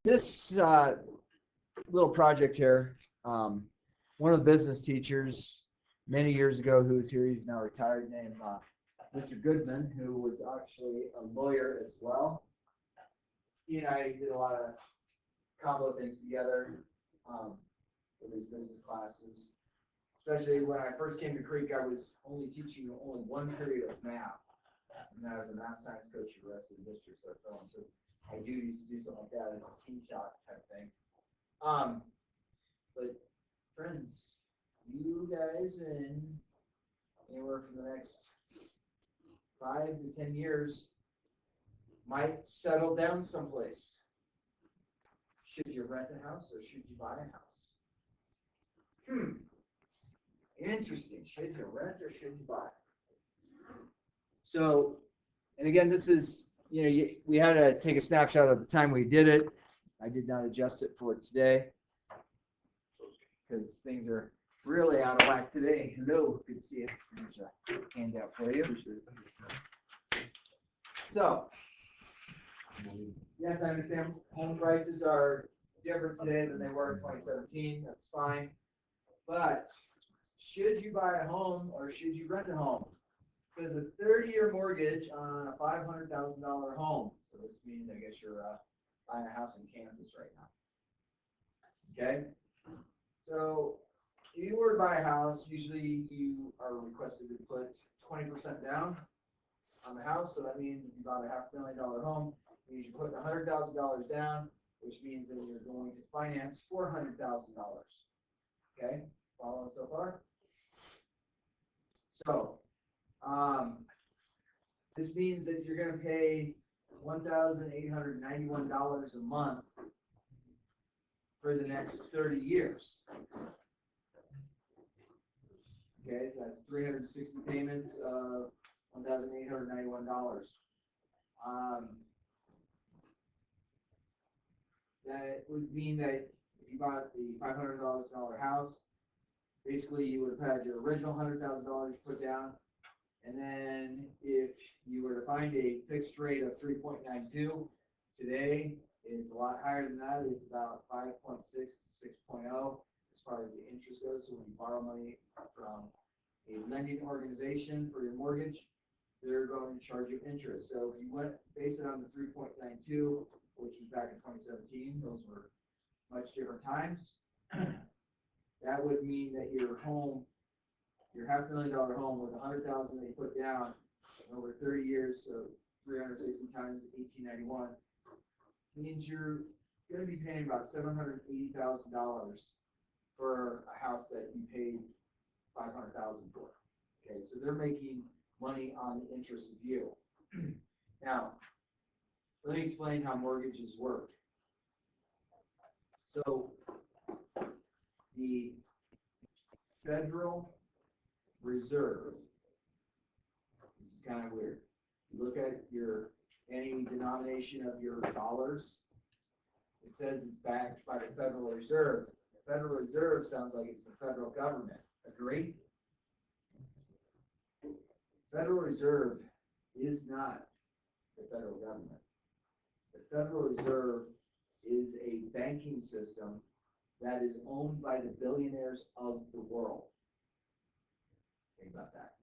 this little project here, one of the business teachers many years ago who was here, he's now retired, named Mr. Goodman, who was actually a lawyer as well. He and I did a lot of combo things together with his business classes. Especially when I first came to Creek, I was only teaching only one period of math. And I was a math science coach for the rest of the district, so I fell into my duties to do something like that as a team talk type thing. But friends, you guys in anywhere from the next 5 to 10 years might settle down someplace. Should you rent a house or should you buy a house? Interesting. Should you rent or should you buy? So, and again, this is, we had to take a snapshot of the time we did it. I did not adjust it for today because things are really out of whack today. Hello, good to see you. There's a handout for you. So, yes, I understand home prices are different today than they were in 2017. That's fine. But should you buy a home or should you rent a home? It says a 30-year mortgage on a $500,000 home. So this means, I guess, you're buying a house in Kansas right now. Okay? So if you were to buy a house, usually you are requested to put 20% down on the house. So that means if you bought a $500,000 home, you should put $100,000 down, which means that you're going to finance $400,000. Okay? Following so far? So, this means that you're going to pay $1,891 a month for the next 30 years. Okay, so that's 360 payments of $1,891. That would mean that if you bought the $500,000 house, basically you would have had your original $100,000 put down, and then if you were to find a fixed rate of 3.92, today it's a lot higher than that. It's about 5.6 to 6.0 as far as the interest goes. So when you borrow money from a lending organization for your mortgage, they're going to charge you interest. So if you went base it on the 3.92, which was back in 2017, those were much different times. That would mean that your home, your $500,000 home with $100,000 that you put down over 30 years, so 360 times 1891, means you're going to be paying about $780,000 for a house that you paid $500,000 for. Okay, so they're making money on the interest of you. Now, let me explain how mortgages work. So, the Federal Reserve, this is kind of weird. You look at any denomination of your dollars, it says it's backed by the Federal Reserve. The Federal Reserve sounds like it's the federal government. Agree? Federal Reserve is not the federal government. The Federal Reserve is a banking system that is owned by the billionaires of the world. Think about that.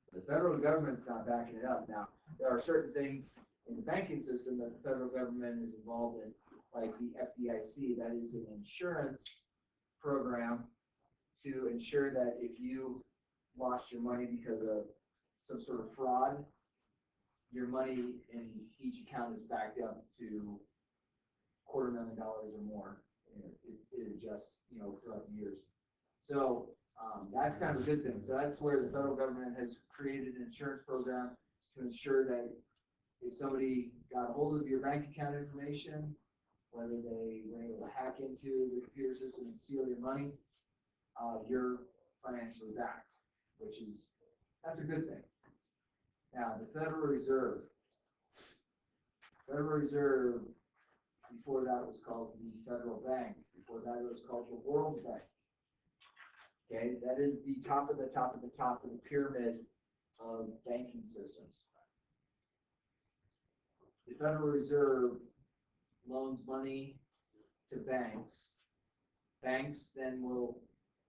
So the federal government's not backing it up. Now, there are certain things in the banking system that the federal government is involved in, like the FDIC, that is an insurance program to ensure that if you lost your money because of some sort of fraud, your money in each account is backed up to $250,000 or more. It adjusts, throughout the years. So that's kind of a good thing. So that's where the federal government has created an insurance program to ensure that if somebody got a hold of your bank account information, whether they were able to hack into the computer system and steal your money, you're financially backed, that's a good thing. Now, the Federal Reserve. Federal Reserve, before that was called the Federal Bank. Before that it was called the World Bank. Okay, that is the top of the top of the top of the pyramid of banking systems. The Federal Reserve loans money to banks. Banks then will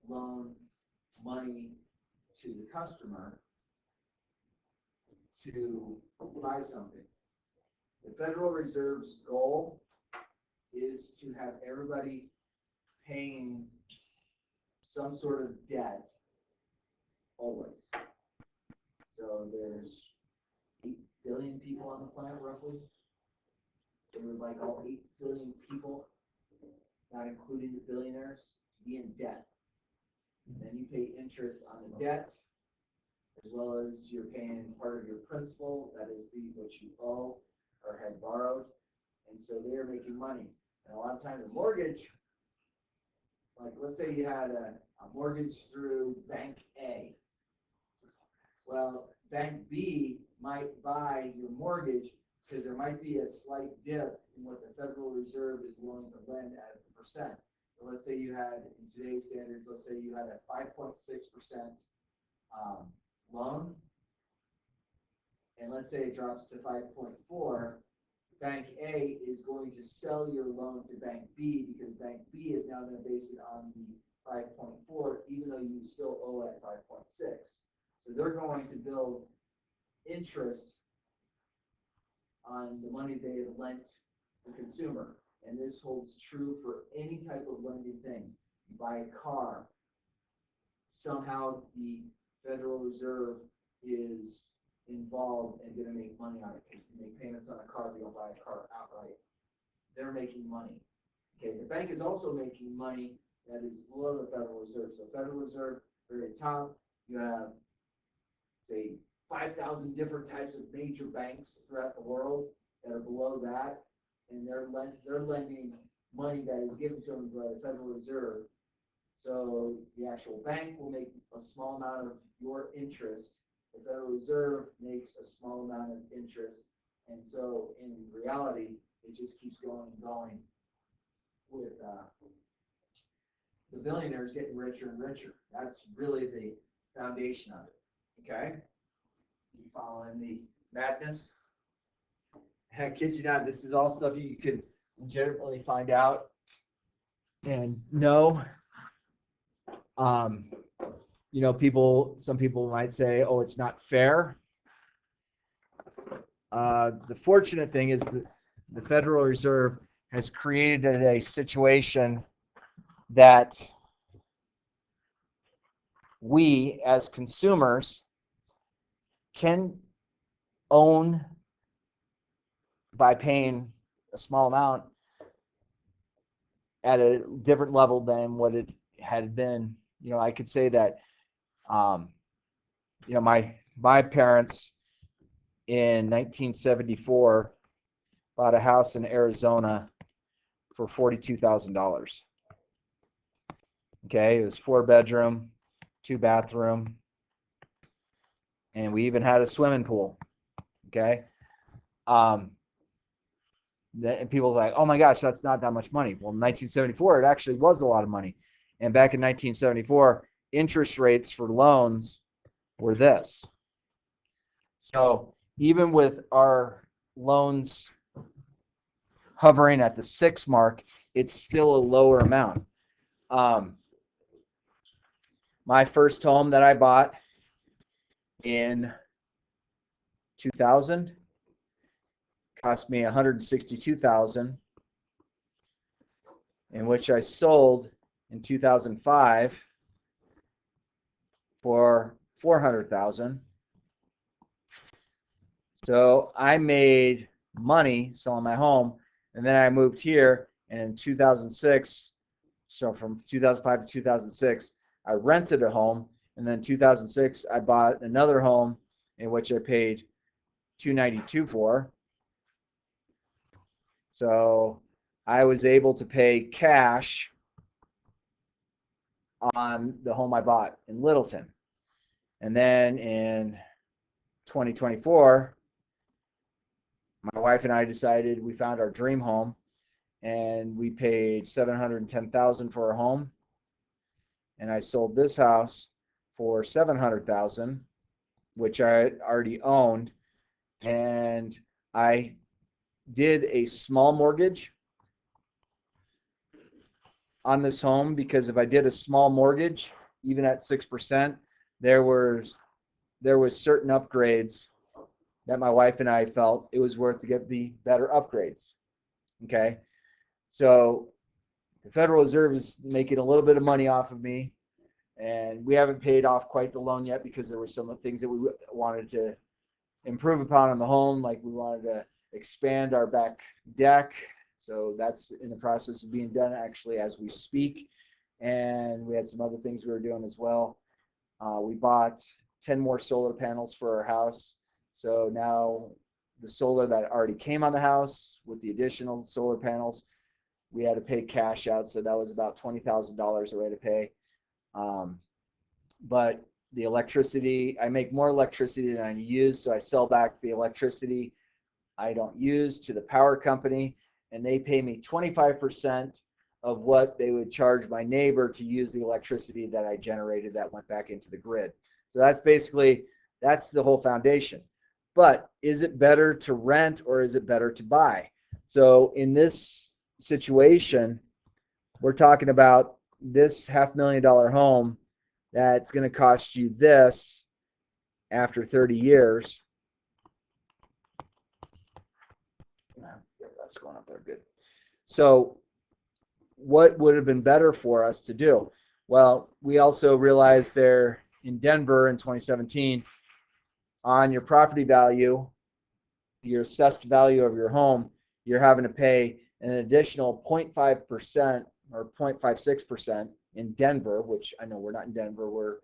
loan money to the customer to buy something. The Federal Reserve's goal is to have everybody paying some sort of debt always. So there's 8 billion people on the planet roughly. They would like all 8 billion people, not including the billionaires, to be in debt. And then you pay interest on the debt, as well as you're paying part of your principal, that is what you owe or had borrowed. And so they are making money. And a lot of times a mortgage, like let's say you had a mortgage through Bank A. Well, Bank B might buy your mortgage because there might be a slight dip in what the Federal Reserve is willing to lend at a percent. So let's say you had, in today's standards, let's say you had a 5.6% loan, and let's say it drops to 5.4, Bank A is going to sell your loan to Bank B because Bank B is now going to base it on the 5.4, even though you still owe at 5.6. So they're going to build interest on the money they have lent the consumer. And this holds true for any type of lending things. You buy a car, somehow the Federal Reserve is involved and going to make money on it. Because you make payments on a car, you don't buy a car outright. They're making money. Okay, the bank is also making money that is below the Federal Reserve. So Federal Reserve, very top, you have, say, 5,000 different types of major banks throughout the world that are below that, and they're lending money that is given to them by the Federal Reserve. So the actual bank will make a small amount of your interest. The Federal Reserve makes a small amount of interest, and so in reality, it just keeps going and going with the billionaires getting richer and richer. That's really the foundation of it. Okay? You following the madness? I kid you not, this is all stuff you could legitimately find out and know. You know, some people might say, oh, it's not fair. The fortunate thing is that the Federal Reserve has created a situation that we as consumers can own by paying a small amount at a different level than what it had been. You know, I could say that, you know, my parents in 1974 bought a house in Arizona for $42,000. Okay, it was 4-bedroom, 2-bathroom, and we even had a swimming pool. Okay. And people are like, oh my gosh, that's not that much money. Well, in 1974, it actually was a lot of money. And back in 1974, interest rates for loans were this. So even with our loans hovering at the 6 mark, it's still a lower amount. My first home that I bought in 2000 cost me $162,000, in which I sold in 2005 for $400,000. So I made money selling my home, and then I moved here, and in 2006, so from 2005 to 2006, I rented a home, and then in 2006 I bought another home in which I paid $292,000 for. So I was able to pay cash on the home I bought in Littleton. And then in 2024, my wife and I decided we found our dream home, and we paid $710,000 for our home. And I sold this house for $700,000, which I already owned, and I did a small mortgage on this home because if I did a small mortgage, even at 6%, there was certain upgrades that my wife and I felt it was worth to get the better upgrades. Okay, so the Federal Reserve is making a little bit of money off of me, and we haven't paid off quite the loan yet because there were some things that we wanted to improve upon in the home, like we wanted to expand our back deck. So that's in the process of being done actually as we speak. And we had some other things we were doing as well. We bought 10 more solar panels for our house. So now the solar that already came on the house with the additional solar panels, we had to pay cash out. So that was about $20,000 a way to pay. But the electricity, I make more electricity than I use. So I sell back the electricity I don't use to the power company, and they pay me 25% of what they would charge my neighbor to use the electricity that I generated that went back into the grid. So that's the whole foundation. But is it better to rent or is it better to buy? So in this situation, we're talking about this $500,000 home that's going to cost you this after 30 years. That's going up there good. So what would have been better for us to do? Well, we also realized there in Denver in 2017, on your property value, your assessed value of your home, you're having to pay an additional 0.5% or 0.56% in Denver, which I know we're not in Denver, we're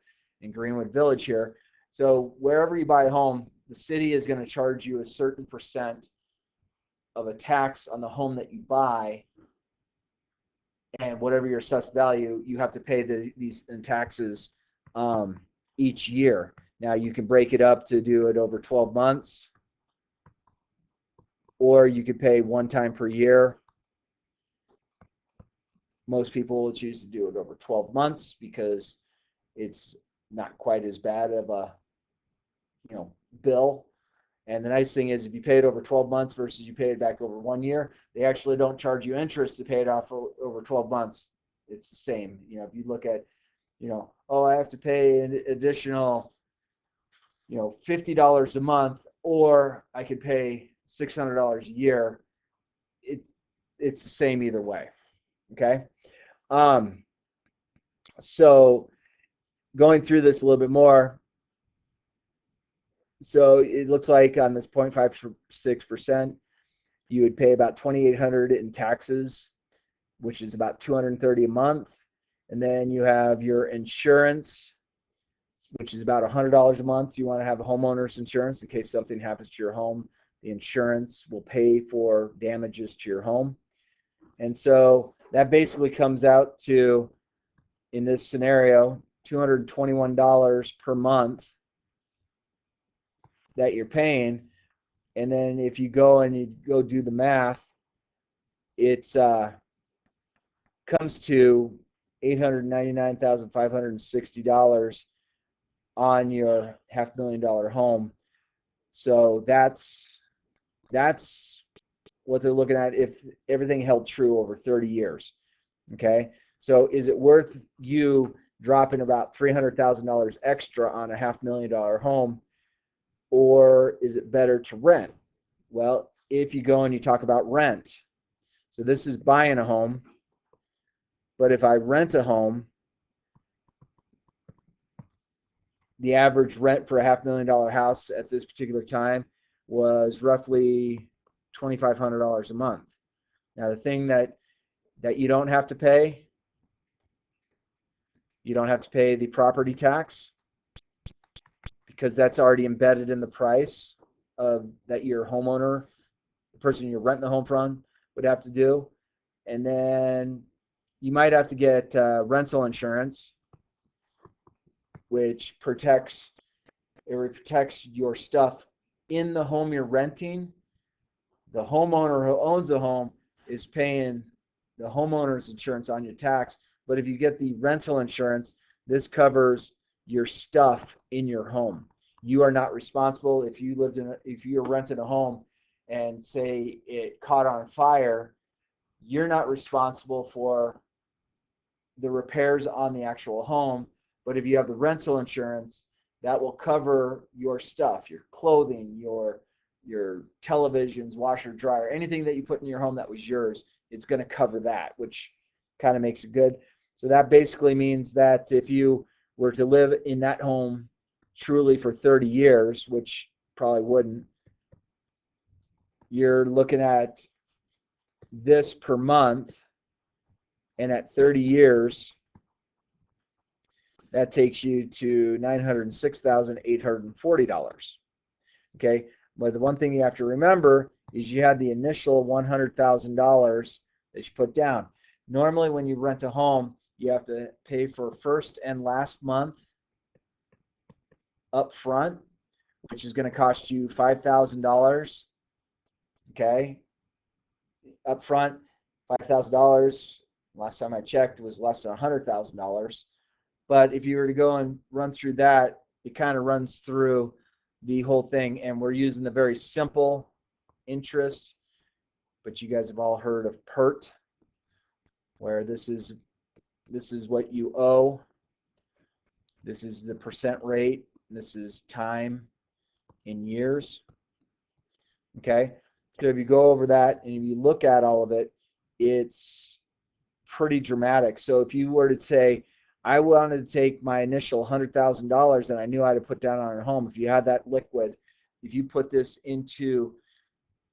in Greenwood Village here. So wherever you buy a home, the city is going to charge you a certain percent of a tax on the home that you buy, and whatever your assessed value, you have to pay these in taxes each year. Now you can break it up to do it over 12 months, or you could pay one time per year. Most people will choose to do it over 12 months because it's not quite as bad of a bill. And the nice thing is if you pay it over 12 months versus you pay it back over 1 year, they actually don't charge you interest to pay it off over 12 months. It's the same. If you look at, oh, I have to pay an additional, $50 a month, or I could pay $600 a year. It's the same either way. Okay. So going through this a little bit more, so it looks like on this 0.56%, you would pay about $2,800 in taxes, which is about $230 a month. And then you have your insurance, which is about $100 a month. You want to have a homeowner's insurance in case something happens to your home. The insurance will pay for damages to your home. And so that basically comes out to, in this scenario, $221 per month that you're paying. And then if you go do the math, it's comes to $899,560 on your $500,000 home. So that's what they're looking at if everything held true over 30 years. Okay, so is it worth you dropping about $300,000 extra on a $500,000 home, or is it better to rent? Well, if you go and you talk about rent, so this is buying a home, but if I rent a home, the average rent for a $500,000 house at this particular time was roughly $2,500 a month. Now, the thing that you don't have to pay, you don't have to pay the property tax because that's already embedded in the price of that your homeowner, the person you're renting the home from, would have to do. And then you might have to get rental insurance, which protects your stuff in the home you're renting. The homeowner who owns the home is paying the homeowner's insurance on your tax. But if you get the rental insurance, this covers your stuff in your home. You are not responsible if you're renting a home and say it caught on fire. You're not responsible for the repairs on the actual home. But if you have the rental insurance, that will cover your stuff, your clothing, your televisions, washer, dryer, anything that you put in your home that was yours. It's going to cover that, which kind of makes it good. So that basically means that if you were to live in that home truly for 30 years, which probably wouldn't, you're looking at this per month, and at 30 years, that takes you to $906,840. Okay, but the one thing you have to remember is you had the initial $100,000 that you put down. Normally, when you rent a home, you have to pay for first and last month up front, which is going to cost you $5,000. Okay, up front, $5,000. Last time I checked, was less than $100,000. But if you were to go and run through that, it kind of runs through the whole thing, and we're using the very simple interest, but you guys have all heard of PERT, where this is what you owe, this is the percent rate, this is time in years. Okay, so if you go over that and if you look at all of it, it's pretty dramatic. So if you were to say, I wanted to take my initial $100,000 and I knew I had to put down on a home, if you had that liquid, if you put this into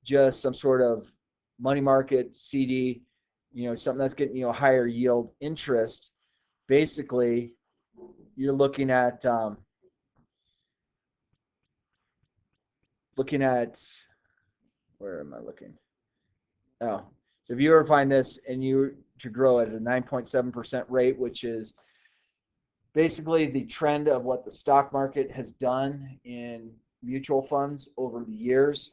just some sort of money market CD, something that's getting you a higher yield interest, basically you're looking at where am I looking? Oh, so if you ever find this and you to grow at a 9.7% rate, which is basically the trend of what the stock market has done in mutual funds over the years.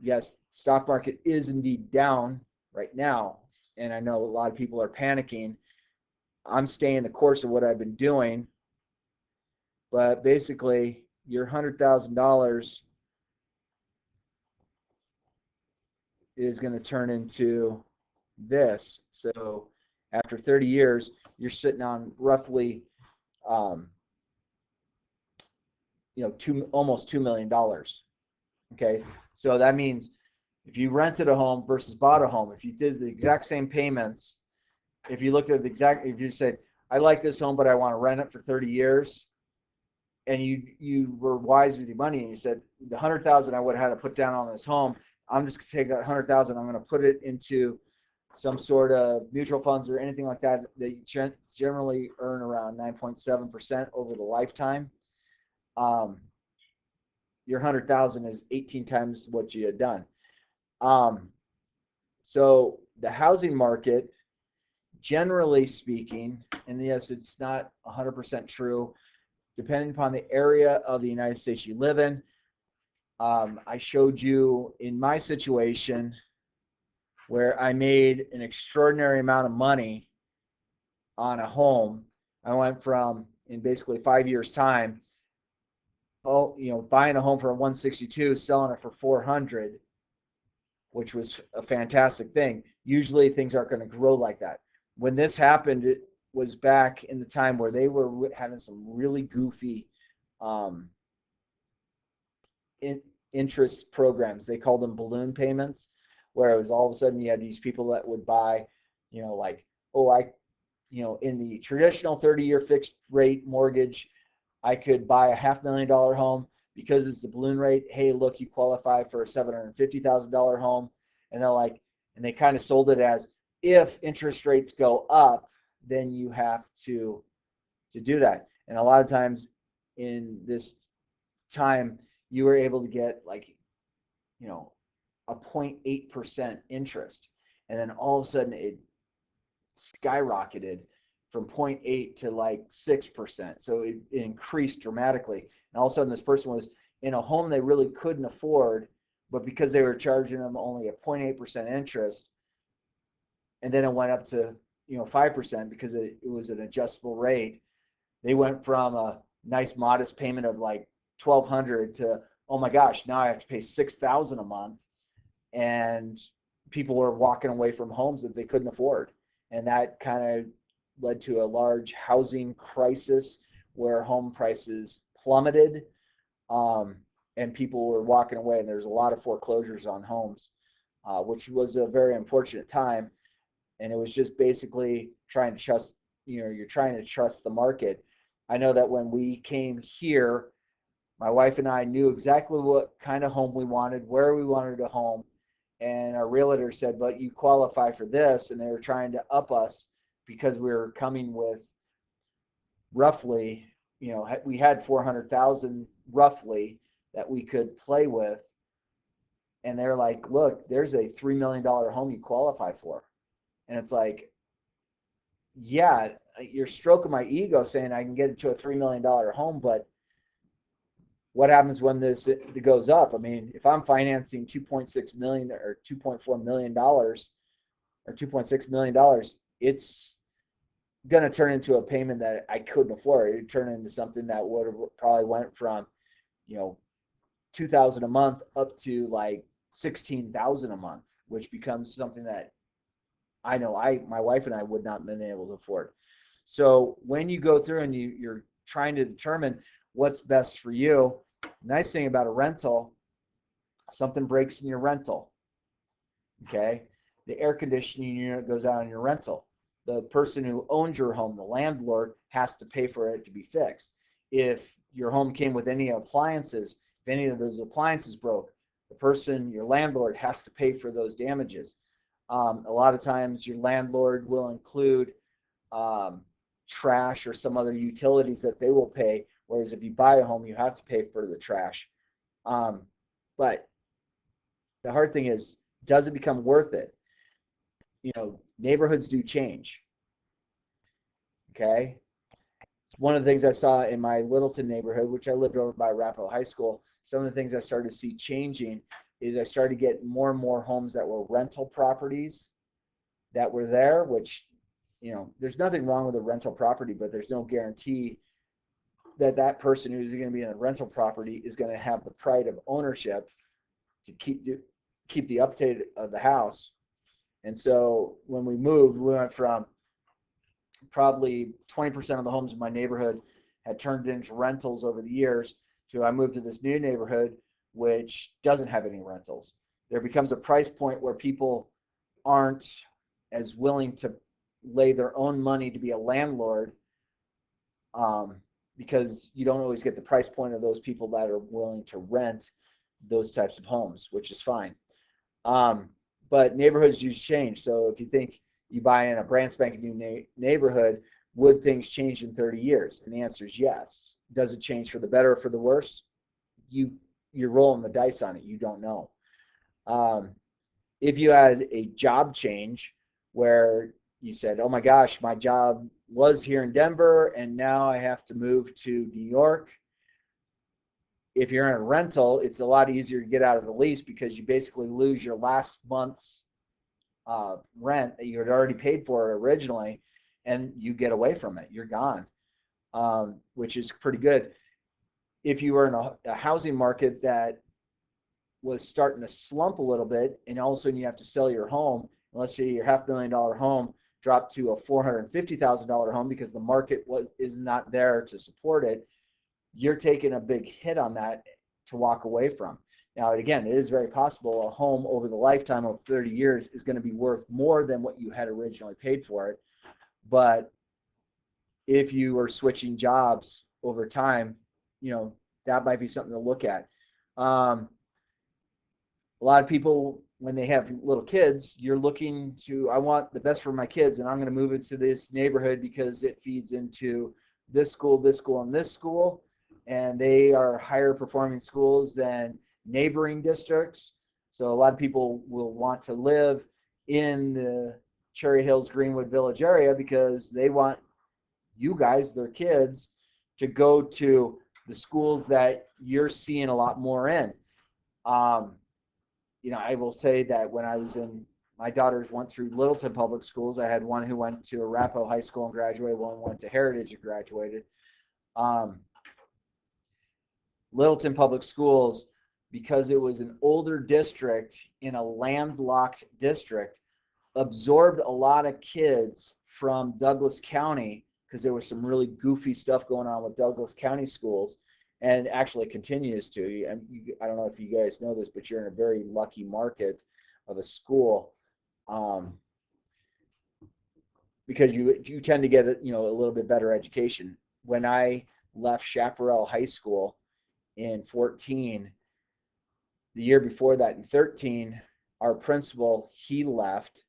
Yes, stock market is indeed down right now, and I know a lot of people are panicking. I'm staying the course of what I've been doing, but basically your $100,000 is going to turn into this. So after 30 years, you're sitting on roughly, almost $2 million. Okay, so that means if you rented a home versus bought a home, if you did the exact same payments, if you looked at if you said, I like this home, but I want to rent it for 30 years, and you were wise with your money, and you said, the $100,000 I would have had to put down on this home, I'm just going to take that $100,000, I'm going to put it into some sort of mutual funds or anything like that you generally earn around 9.7% over the lifetime. Your $100,000 is 18 times what you had done. So the housing market, generally speaking, and yes, it's not 100% true, depending upon the area of the United States you live in. I showed you in my situation where I made an extraordinary amount of money on a home. I went from, in basically 5 years' time, buying a home for 162, selling it for 400, which was a fantastic thing. Usually things aren't going to grow like that. When this happened, it was back in the time where they were having some really goofy interest programs. They called them balloon payments, where it was all of a sudden you had these people that would buy, in the traditional 30-year fixed rate mortgage, I could buy a $500,000 home. Because it's the balloon rate, hey, look, you qualify for a $750,000 home. And they kind of sold it as, if interest rates go up, then you have to do that. And a lot of times in this time, you were able to get a 0.8% interest. And then all of a sudden it skyrocketed from 0.8 to 6%. So it increased dramatically. And all of a sudden this person was in a home they really couldn't afford, but because they were charging them only a 0.8% interest, and then it went up to 5% because it was an adjustable rate, they went from a nice modest payment of $1,200 to, oh my gosh, now I have to pay $6,000 a month. And people were walking away from homes that they couldn't afford. and that kind of led to a large housing crisis where home prices plummeted, um, and people were walking away, and there's a lot of foreclosures on homes, which was a very unfortunate time. And it was just basically trying to trust, you're trying to trust the market. I know that when we came here, my wife and I knew exactly what kind of home we wanted, where we wanted a home, and our realtor said, "But you qualify for this," and they were trying to up us because we were coming with roughly, we had 400,000 roughly that we could play with, and they're like, "Look, there's a $3 million home you qualify for," and it's like, yeah, you're stroking my ego saying I can get into a $3 million home, but what happens when this it goes up? I mean, if I'm financing 2.6 million or 2.4 million dollars or 2.6 million dollars, it's going to turn into a payment that I couldn't afford. It would turn into something that would have probably went from, you know, 2,000 a month up to like 16,000 a month, which becomes something that I know my wife and I would not have been able to afford. So when you go through and you're trying to determine what's best for you, nice thing about a rental, something breaks in your rental, okay? The air conditioning unit goes out on your rental. The person who owns your home, the landlord, has to pay for it to be fixed. If your home came with any appliances, if any of those appliances broke, the person, your landlord, has to pay for those damages. A lot of times your landlord will include um, trash or some other utilities that they will pay, whereas if you buy a home, you have to pay for the trash. Um, but the hard thing is, does it become worth it? Neighborhoods do change. Okay. One of the things I saw in my Littleton neighborhood, which I lived over by Arapahoe High School, some of the things I started to see changing is I started to get more and more homes that were rental properties that were there, which, there's nothing wrong with a rental property, but there's no guarantee that that person who's going to be in the rental property is going to have the pride of ownership to keep the update of the house. And so when we moved, we went from probably 20% of the homes in my neighborhood had turned into rentals over the years to I moved to this new neighborhood which doesn't have any rentals. There becomes a price point where people aren't as willing to lay their own money to be a landlord, um, because you don't always get the price point of those people that are willing to rent those types of homes, which is fine. Um, but neighborhoods do change. So if you think you buy in a brand spanking new neighborhood, would things change in 30 years? And the answer is yes. Does it change for the better or for the worse? You're rolling the dice on it. You don't know. Um, if you had a job change where you said, "Oh my gosh, my job was here in Denver and now I have to move to New York." If you're in a rental, it's a lot easier to get out of the lease because you basically lose your last month's rent that you had already paid for originally, and you get away from it. You're gone, which is pretty good. If you were in a housing market that was starting to slump a little bit, and all of a sudden you have to sell your home, and let's say your $500,000 home dropped to a $450,000 home because the market is not there to support it, you're taking a big hit on that to walk away from. Now, again, it is very possible a home over the lifetime of 30 years is going to be worth more than what you had originally paid for it. But if you are switching jobs over time, that might be something to look at. A lot of people, when they have little kids, you're looking to, I want the best for my kids, and I'm going to move into this neighborhood because it feeds into this school, and this school, and they are higher performing schools than neighboring districts. So a lot of people will want to live in the Cherry Hills, Greenwood Village area because they want you guys, their kids, to go to the schools that you're seeing a lot more in. Um, I will say that when I was my daughters went through Littleton Public Schools. I had one who went to Arapahoe High School and graduated, one went to Heritage and graduated. Um, Littleton Public Schools, because it was an older district in a landlocked district, absorbed a lot of kids from Douglas County because there was some really goofy stuff going on with Douglas County schools, and actually continues to. I don't know if you guys know this, but you're in a very lucky market of a school, um, because you tend to get a little bit better education. When I left Chaparral High School in 14, the year before that in 13, our principal, he left,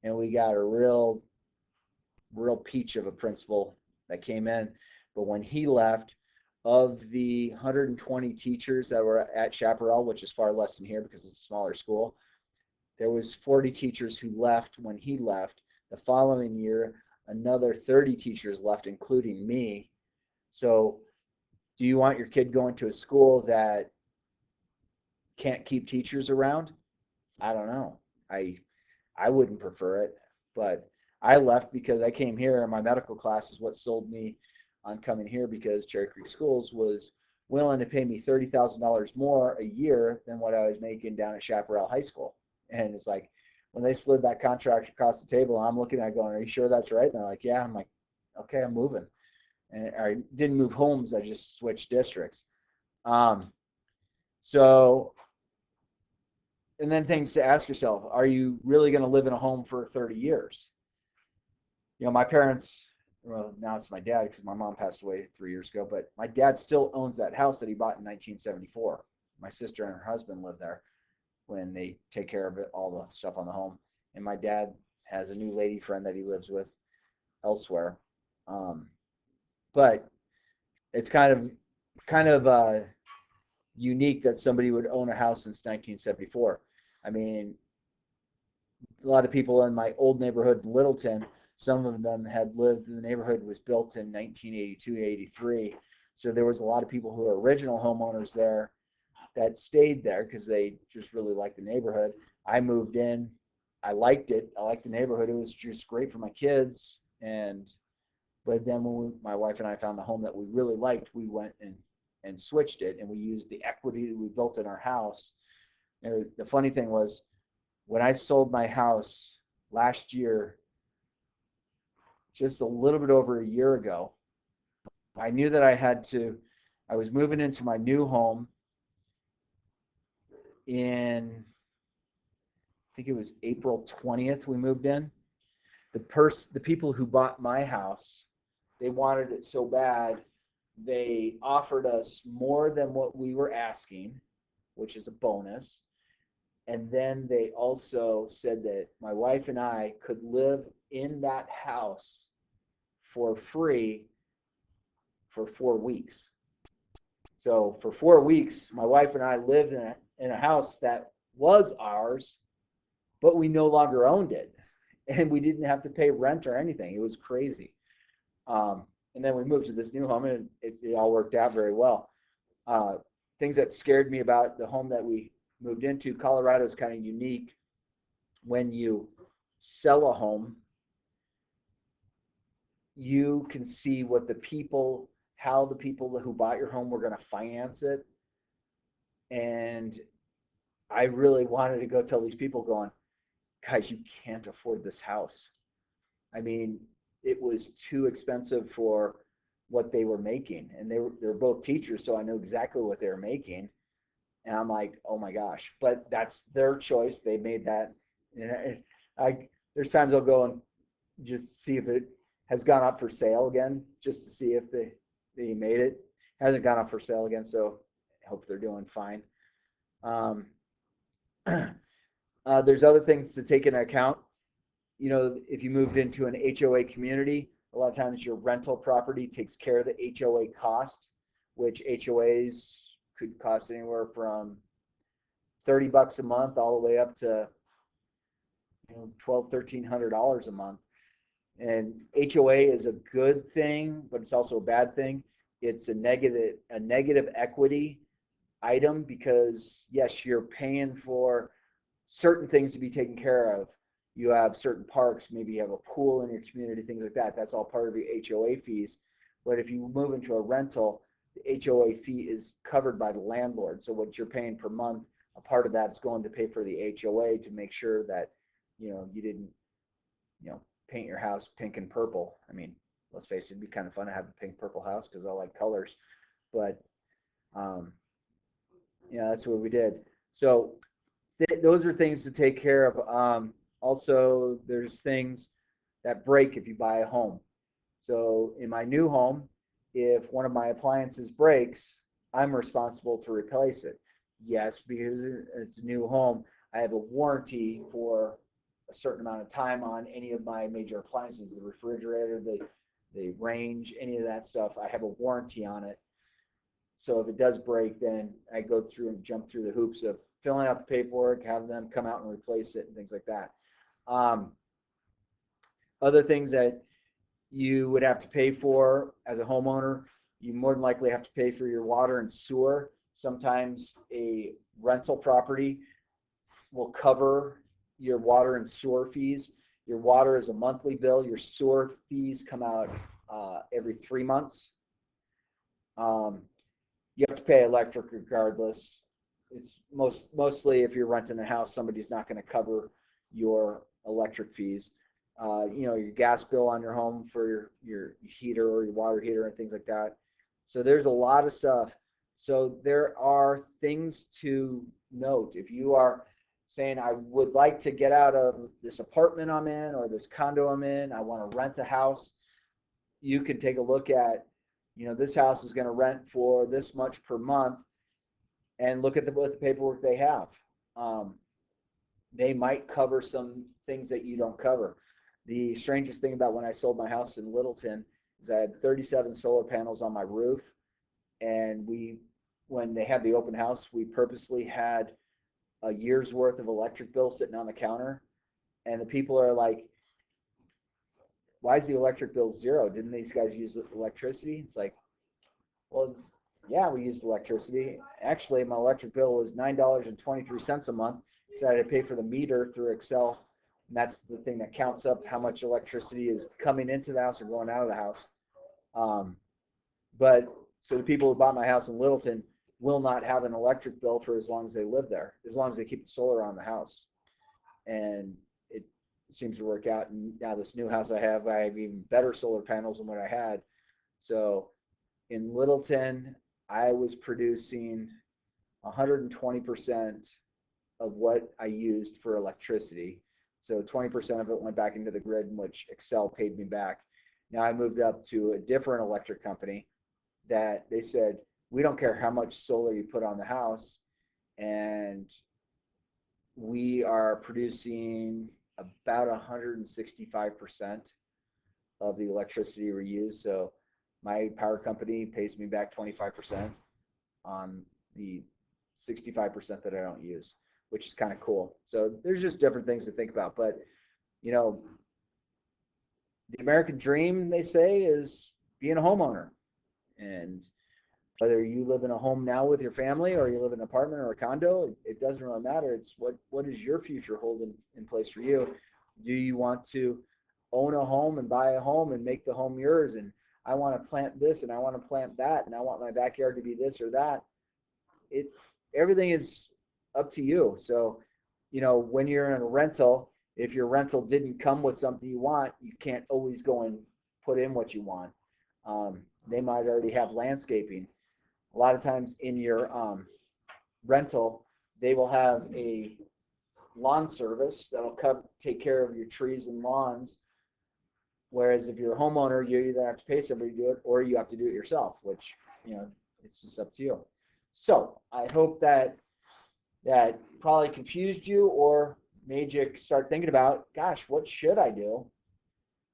and we got a real peach of a principal that came in. But when he left, of the 120 teachers that were at Chaparral, which is far less than here because it's a smaller school, there was 40 teachers who left when he left. The following year, another 30 teachers left, including me. So do you want your kid going to a school that can't keep teachers around? I don't know. I wouldn't prefer it, but I left because I came here, and my medical class is what sold me on coming here, because Cherry Creek Schools was willing to pay me $30,000 more a year than what I was making down at Chaparral High School. And it's like, when they slid that contract across the table, I'm looking at it going, "Are you sure that's right?" And they're like, "Yeah." I'm like, "Okay, I'm moving." And I didn't move homes, I just switched districts. Um, so, and then things to ask yourself: are you really going to live in a home for 30 years? My parents, well, now it's my dad because my mom passed away 3 years ago, but my dad still owns that house that he bought in 1974. My sister and her husband live there when they take care of it, all the stuff on the home. And my dad has a new lady friend that he lives with elsewhere. But it's kind of unique that somebody would own a house since 1974. I mean, a lot of people in my old neighborhood in Littleton, some of them had lived, the neighborhood was built in 1982, 83. So there was a lot of people who were original homeowners there that stayed there because they just really liked the neighborhood. I moved in. I liked it. I liked the neighborhood. It was just great for my kids. But then when my wife and I found the home that we really liked, we went and switched it, and we used the equity that we built in our house. And the funny thing was, when I sold my house last year, just a little bit over a year ago, I knew that I was moving into my new home in, I think it was April 20th we moved in. The people who bought my house, they wanted it so bad, they offered us more than what we were asking, which is a bonus. And then they also said that my wife and I could live in that house for free for 4 weeks. So for 4 weeks, my wife and I lived in a house that was ours, but we no longer owned it. And we didn't have to pay rent or anything. It was crazy. And then we moved to this new home, and it all worked out very well. Uh, Things that scared me about the home that we moved into, Colorado is kind of unique. When you sell a home, you can see how the people who bought your home were going to finance it. And I really wanted to go tell these people, going, "Guys, you can't afford this house." I mean, it was too expensive for what they were making. And they're both teachers, so I know exactly what they were making. And I'm like, "Oh my gosh." But that's their choice. They made that. And there's times I'll go and just see if it has gone up for sale again, just to see if they made it. It hasn't gone up for sale again, so I hope they're doing fine. Um, there's other things to take into account. If you moved into an HOA community, a lot of times your rental property takes care of the HOA cost, which HOAs could cost anywhere from $30 a month all the way up to $1,200-$1,300 a month. And HOA is a good thing, but it's also a bad thing. It's a negative equity item, because yes, you're paying for certain things to be taken care of. You have certain parks, maybe you have a pool in your community, things like that. That's all part of your HOA fees. But if you move into a rental, the HOA fee is covered by the landlord. So what you're paying per month, a part of that is going to pay for the HOA to make sure that you didn't paint your house pink and purple. I mean, let's face it, it'd be kind of fun to have a pink purple house because I like colors. But that's what we did. So those are things to take care of. Also, there's things that break if you buy a home. So in my new home, if one of my appliances breaks, I'm responsible to replace it. Yes, because it's a new home, I have a warranty for a certain amount of time on any of my major appliances, the refrigerator, the range, any of that stuff. I have a warranty on it. So if it does break, then I go through and jump through the hoops of filling out the paperwork, have them come out and replace it and things like that. Other things that you would have to pay for as a homeowner, you more than likely have to pay for your water and sewer. Sometimes a rental property will cover your water and sewer fees. Your water is a monthly bill. Your sewer fees come out every 3 months. You have to pay electric regardless. It's mostly if you're renting a house, somebody's not going to cover your electric fees. Your gas bill on your home for your heater or your water heater and things like that. So there's a lot of stuff. So there are things to note. If you are saying, I would like to get out of this apartment I'm in or this condo I'm in, I want to rent a house, you can take a look at, this house is going to rent for this much per month and look at what the paperwork they have. They might cover some things that you don't cover. The strangest thing about when I sold my house in Littleton is I had 37 solar panels on my roof, and when they had the open house, we purposely had a year's worth of electric bill sitting on the counter, and the people are like, why is the electric bill zero? Didn't these guys use electricity? It's like, well, yeah, we used electricity. Actually, my electric bill was $9.23 a month, so I had to pay for the meter through Excel. And that's the thing that counts up how much electricity is coming into the house or going out of the house. But so the people who bought my house in Littleton will not have an electric bill for as long as they live there, as long as they keep the solar on the house. And it seems to work out. And now this new house I have even better solar panels than what I had. So in Littleton, I was producing 120% of what I used for electricity. So 20% of it went back into the grid, in which Excel paid me back. Now I moved up to a different electric company that they said, we don't care how much solar you put on the house, and we are producing about 165% of the electricity we use. So my power company pays me back 25% on the 65% that I don't use, which is kind of cool. So there's just different things to think about. But, the American dream, they say, is being a homeowner. And whether you live in a home now with your family or you live in an apartment or a condo, it doesn't really matter. It's what is your future holding in place for you? Do you want to own a home and buy a home and make the home yours? And I want to plant this and I want to plant that and I want my backyard to be this or that. Everything is up to you. So, when you're in a rental, if your rental didn't come with something you want, you can't always go and put in what you want. They might already have landscaping. A lot of times in your rental, they will have a lawn service that'll take care of your trees and lawns. Whereas if you're a homeowner, you either have to pay somebody to do it or you have to do it yourself, which, it's just up to you. So I hope that probably confused you or made you start thinking about, gosh, what should I do?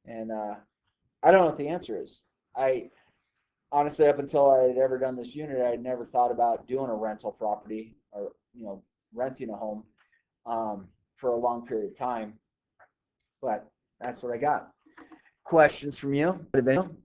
And I don't know what the answer is. I honestly, up until I had ever done this unit, I had never thought about doing a rental property or, renting a home for a long period of time. But that's what I got. Questions from you?